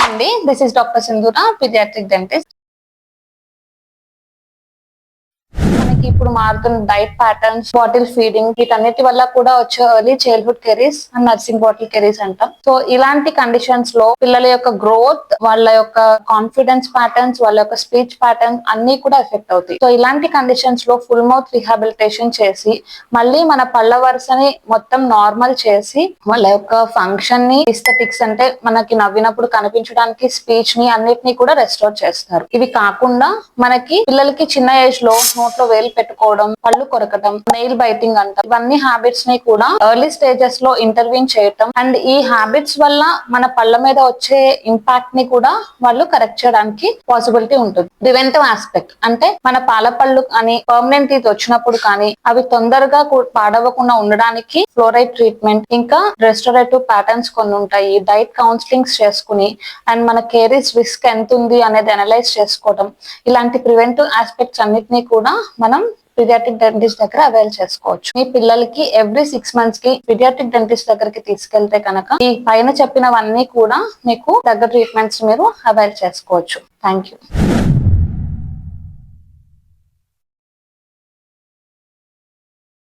Hi అండి, this is doctor సింధూర, paediatric dentist. మనకి ఇప్పుడు మారుతున్న డైట్ ప్యాటర్న్స్, బాటిల్ ఫీడింగ్, వీటన్నిటి వల్ల కూడా వచ్చే early childhood caries and nursing bottle caries అంటాం. సో ఇలాంటి కండిషన్స్ లో పిల్లల యొక్క గ్రోత్, వాళ్ళ యొక్క కాన్ఫిడెన్స్ ప్యాటర్న్స్, వాళ్ళ యొక్క స్పీచ్ ప్యాటర్న్స్ అన్ని కూడా ఎఫెక్ట్ అవుతాయి. సో ఇలాంటి కండిషన్స్ లో ఫుల్ మౌత్ రిహాబిలిటేషన్ చేసి మళ్ళీ మన పళ్ళ వరుసని మొత్తం నార్మల్ చేసి వాళ్ళ యొక్క ఫంక్షన్ ని, ఎస్థెటిక్స్ అంటే మనకి నవ్వినప్పుడు కనిపించడానికి, స్పీచ్ ని అన్నిటిని కూడా రెస్టోర్ చేస్తారు. ఇవి కాకుండా మనకి పిల్లలకి చిన్న ఏజ్ లో నోట్లో వేలు పెట్టుకోవడం, పళ్ళు కొరకటం, నెయిల్ బైటింగ్ అంటాం, ఇవన్నీ హ్యాబిట్స్ ని కూడా ఎర్లీ స్టేజెస్ లో ఇంటర్వ్యూన్ చేయటం అండ్ ఈ హ్యాబిట్స్ వల్ల మన పళ్ళ మీద వచ్చే ఇంపాక్ట్ ని కూడా వాళ్ళు కరెక్ట్ చేయడానికి పాసిబిలిటీ ఉంటుంది. ప్రివెంటివ్ ఆస్పెక్ట్ అంటే మన పాల పళ్ళు కానీ పర్మనెంట్ టీత్ వచ్చినప్పుడు కానీ అవి తొందరగా పాడవకుండా ఉండడానికి ఫ్లోరైడ్ ట్రీట్మెంట్, ఇంకా రెస్టోరేటివ్ ప్యాటర్న్స్ కొన్ని ఉంటాయి. డైట్ కౌన్సిలింగ్స్ చేసుకుని అండ్ మన కేరీస్ రిస్క్ ఎంత ఉంది అనేది అనలైజ్ చేసుకోవడం, ఇలాంటి ప్రివెంటివ్ ఆస్పెక్ట్స్ అన్నిటినీ కూడా మనం పీడియాట్రిక్ డెంటిస్ట్ దగ్గర అవైల్ చేసుకోవచ్చు. మీ పిల్లలకి ఎవ్రీ 6 months కి పీడియాట్రిక్ డెంటిస్ట్ దగ్గరికి తీసుకెళ్తే కనుక ఈ పైన చెప్పినవన్నీ కూడా మీకు దగ్గర ట్రీట్మెంట్స్ మీరు అవైల్ చేసుకోవచ్చు. Thank you.